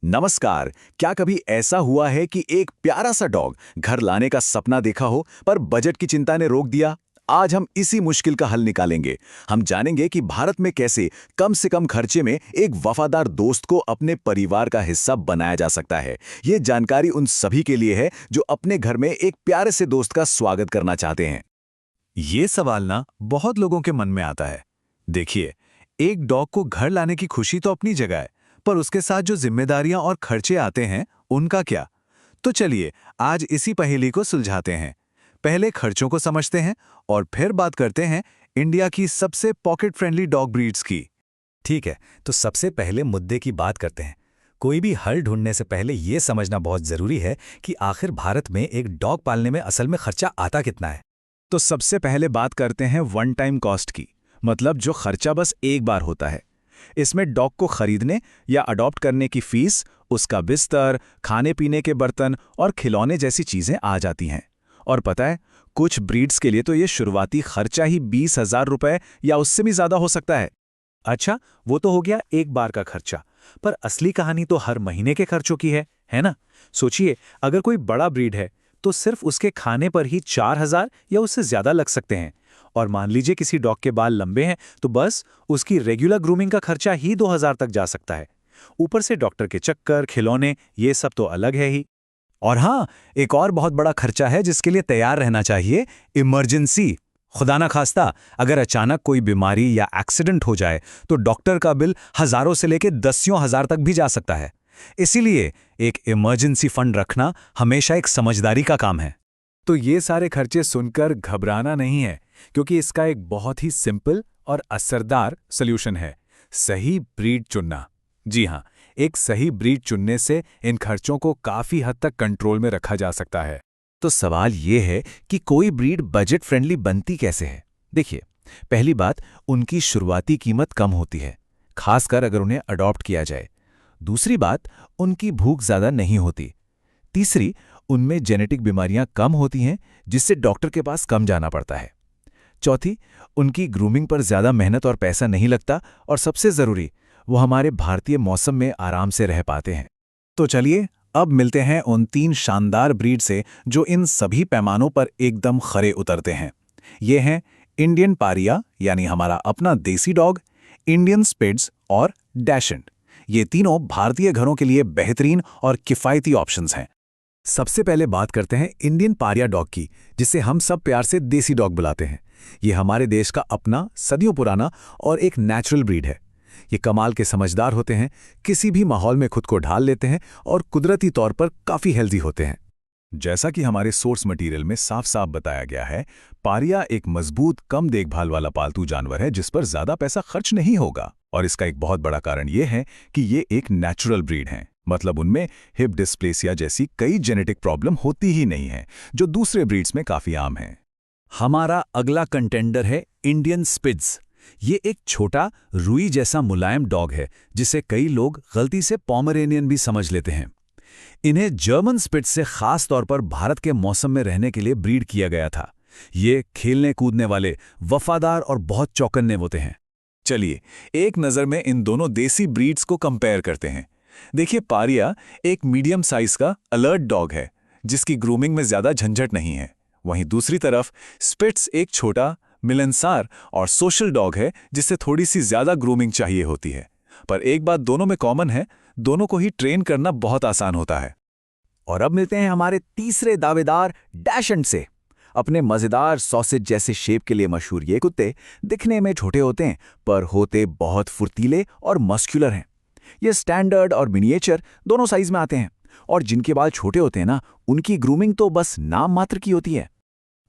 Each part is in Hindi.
नमस्कार। क्या कभी ऐसा हुआ है कि एक प्यारा सा डॉग घर लाने का सपना देखा हो पर बजट की चिंता ने रोक दिया? आज हम इसी मुश्किल का हल निकालेंगे। हम जानेंगे कि भारत में कैसे कम से कम खर्चे में एक वफादार दोस्त को अपने परिवार का हिस्सा बनाया जा सकता है। ये जानकारी उन सभी के लिए है जो अपने घर में एक प्यारे से दोस्त का स्वागत करना चाहते हैं। ये सवाल ना बहुत लोगों के मन में आता है। देखिए, एक डॉग को घर लाने की खुशी तो अपनी जगह है, पर उसके साथ जो जिम्मेदारियां और खर्चे आते हैं, उनका क्या? तो चलिए, आज इसी पहेली को सुलझाते हैं। पहले खर्चों को समझते हैं और फिर बात करते हैं इंडिया की सबसे पॉकेट फ्रेंडली डॉग ब्रीड्स की। ठीक है, तो सबसे पहले मुद्दे की बात करते हैं। कोई भी हल ढूंढने से पहले ये समझना बहुत जरूरी है कि आखिर भारत में एक डॉग पालने में असल में खर्चा आता कितना है। तो सबसे पहले बात करते हैं वन टाइम कॉस्ट की, मतलब जो खर्चा बस एक बार होता है। इसमें डॉग को खरीदने या अडॉप्ट करने की फीस, उसका बिस्तर, खाने पीने के बर्तन और खिलौने जैसी चीजें आ जाती हैं। और पता है, कुछ ब्रीड्स के लिए तो ये शुरुआती खर्चा ही 20,000 रुपए या उससे भी ज्यादा हो सकता है। अच्छा, वो तो हो गया एक बार का खर्चा, पर असली कहानी तो हर महीने के खर्चों की है ना? सोचिए, अगर कोई बड़ा ब्रीड है तो सिर्फ उसके खाने पर ही 4,000 या उससे ज्यादा लग सकते हैं। और मान लीजिए किसी डॉग के बाल लंबे हैं तो बस उसकी रेगुलर ग्रूमिंग का खर्चा ही 2,000 तक जा सकता है। ऊपर से डॉक्टर के चक्कर, खिलौने, ये सब तो अलग है ही। और हाँ, एक और बहुत बड़ा खर्चा है जिसके लिए तैयार रहना चाहिए, इमरजेंसी। खुदा ना खास्ता, अगर अचानक कोई बीमारी या एक्सीडेंट हो जाए तो डॉक्टर का बिल हजारों से लेकर दसियों हजार तक भी जा सकता है। इसीलिए एक इमरजेंसी फंड रखना हमेशा एक समझदारी का काम है। तो ये सारे खर्चे सुनकर घबराना नहीं है, क्योंकि इसका एक बहुत ही सिंपल और असरदार सॉल्यूशन है, सही ब्रीड चुनना। जी हाँ, एक सही ब्रीड चुनने से इन खर्चों को काफी हद तक कंट्रोल में रखा जा सकता है। तो सवाल ये है कि कोई ब्रीड बजट फ्रेंडली बनती कैसे है? देखिए, पहली बात, उनकी शुरुआती कीमत कम होती है, खासकर अगर उन्हें अडॉप्ट किया जाए। दूसरी बात, उनकी भूख ज्यादा नहीं होती। तीसरी, उनमें जेनेटिक बीमारियां कम होती हैं, जिससे डॉक्टर के पास कम जाना पड़ता है। चौथी, उनकी ग्रूमिंग पर ज्यादा मेहनत और पैसा नहीं लगता। और सबसे जरूरी, वो हमारे भारतीय मौसम में आराम से रह पाते हैं। तो चलिए, अब मिलते हैं उन 3 शानदार ब्रीड से जो इन सभी पैमानों पर एकदम खरे उतरते हैं। ये हैं इंडियन पारिया, यानी हमारा अपना देसी डॉग, इंडियन स्पिट्ज और डैशंड। ये तीनों भारतीय घरों के लिए बेहतरीन और किफ़ायती ऑप्शंस हैं। सबसे पहले बात करते हैं इंडियन पारिया डॉग की, जिसे हम सब प्यार से देसी डॉग बुलाते हैं। ये हमारे देश का अपना, सदियों पुराना और एक नेचुरल ब्रीड है। ये कमाल के समझदार होते हैं, किसी भी माहौल में खुद को ढाल लेते हैं और कुदरती तौर पर काफ़ी हेल्दी होते हैं। जैसा कि हमारे सोर्स मटेरियल में साफ साफ बताया गया है, पारिया एक मजबूत, कम देखभाल वाला पालतू जानवर है जिस पर ज्यादा पैसा खर्च नहीं होगा। और इसका एक बहुत बड़ा कारण ये है कि ये एक नेचुरल ब्रीड है, मतलब उनमें हिप डिस्प्लेसिया जैसी कई जेनेटिक प्रॉब्लम होती ही नहीं है, जो दूसरे ब्रीड्स में काफी आम है। हमारा अगला कंटेंडर है इंडियन स्पिट्ज। ये एक छोटा, रुई जैसा मुलायम डॉग है, जिसे कई लोग गलती से पोमेरेनियन भी समझ लेते हैं। इन्हें जर्मन स्पिट्ज से खास तौर पर भारत के मौसम में रहने के लिए ब्रीड किया गया था। ये खेलने कूदने वाले, वफादार और बहुत चौकन्ने होते हैं। चलिए, एक नज़र में इन दोनों देसी ब्रीड्स को कंपेयर करते हैं। देखिए, पारिया एक मीडियम साइज का अलर्ट डॉग है, जिसकी ग्रूमिंग में ज्यादा झंझट नहीं है। वहीं दूसरी तरफ स्पिट्स एक छोटा, मिलनसार और सोशल डॉग है, जिससे थोड़ी सी ज्यादा ग्रूमिंग चाहिए होती है। पर एक बात दोनों में कॉमन है, दोनों को ही ट्रेन करना बहुत आसान होता है। और अब मिलते हैं हमारे तीसरे दावेदार डैशंड से। अपने मजेदार सॉसेज जैसे शेप के लिए मशहूर ये कुत्ते दिखने में छोटे होते हैं, पर होते बहुत फुर्तीले और मस्कुलर हैं। ये स्टैंडर्ड और मिनिएचर दोनों साइज में आते हैं, और जिनके बाल छोटे होते हैं ना, उनकी ग्रूमिंग तो बस नाम मात्र की होती है।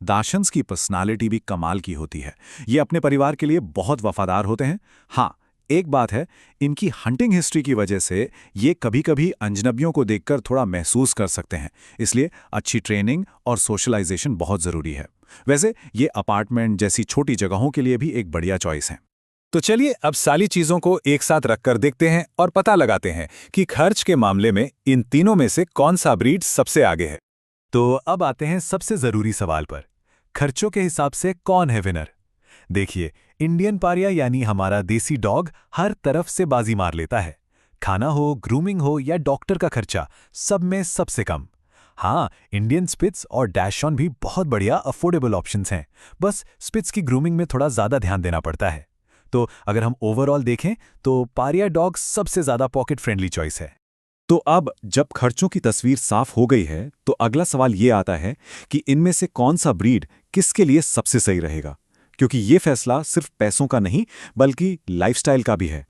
दाशंस की पर्सनालिटी भी कमाल की होती है। ये अपने परिवार के लिए बहुत वफादार होते हैं। हाँ, एक बात है, इनकी हंटिंग हिस्ट्री की वजह से ये कभी-कभी अजनबियों को देखकर थोड़ा महसूस कर सकते हैं, इसलिए अच्छी ट्रेनिंग और सोशलाइजेशन बहुत ज़रूरी है। वैसे ये अपार्टमेंट जैसी छोटी जगहों के लिए भी एक बढ़िया चॉइस है। तो चलिए, अब सारी चीज़ों को एक साथ रखकर देखते हैं और पता लगाते हैं कि खर्च के मामले में इन तीनों में से कौन सा ब्रीड सबसे आगे है। तो अब आते हैं सबसे ज़रूरी सवाल पर, खर्चों के हिसाब से कौन है विनर? देखिए, इंडियन पारिया यानी हमारा देसी डॉग हर तरफ से बाजी मार लेता है। खाना हो, ग्रूमिंग हो या डॉक्टर का खर्चा, सब में सबसे कम। हाँ, इंडियन स्पिट्स और डैशऑन भी बहुत बढ़िया अफोर्डेबल ऑप्शंस हैं। बस स्पिट्स की ग्रूमिंग में थोड़ा ज़्यादा ध्यान देना पड़ता है। तो अगर हम ओवरऑल देखें तो पारिया डॉग सबसे ज़्यादा पॉकेट फ्रेंडली चॉइस है। तो अब जब खर्चों की तस्वीर साफ हो गई है तो अगला सवाल ये आता है कि इनमें से कौन सा ब्रीड किसके लिए सबसे सही रहेगा, क्योंकि ये फैसला सिर्फ पैसों का नहीं बल्कि लाइफस्टाइल का भी है।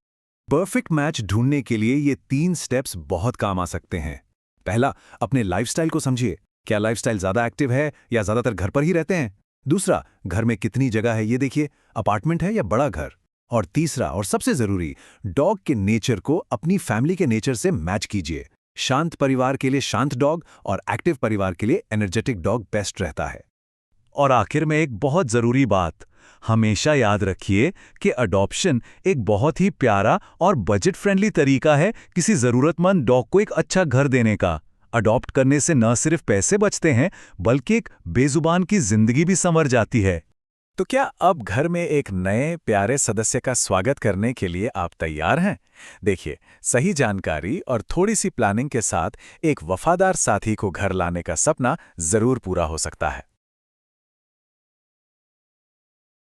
परफेक्ट मैच ढूंढने के लिए ये 3 स्टेप्स बहुत काम आ सकते हैं। पहला, अपने लाइफस्टाइल को समझिए। क्या लाइफस्टाइल ज़्यादा एक्टिव है या ज़्यादातर घर पर ही रहते हैं? दूसरा, घर में कितनी जगह है ये देखिए, अपार्टमेंट है या बड़ा घर? और तीसरा और सबसे ज़रूरी, डॉग के नेचर को अपनी फैमिली के नेचर से मैच कीजिए। शांत परिवार के लिए शांत डॉग और एक्टिव परिवार के लिए एनर्जेटिक डॉग बेस्ट रहता है। और आखिर में एक बहुत ज़रूरी बात, हमेशा याद रखिए कि अडॉप्शन एक बहुत ही प्यारा और बजट फ्रेंडली तरीका है किसी ज़रूरतमंद डॉग को एक अच्छा घर देने का। अडॉप्ट करने से न सिर्फ पैसे बचते हैं बल्कि एक बेजुबान की जिंदगी भी संवर जाती है। तो क्या अब घर में एक नए प्यारे सदस्य का स्वागत करने के लिए आप तैयार हैं? देखिए, सही जानकारी और थोड़ी सी प्लानिंग के साथ एक वफादार साथी को घर लाने का सपना जरूर पूरा हो सकता है।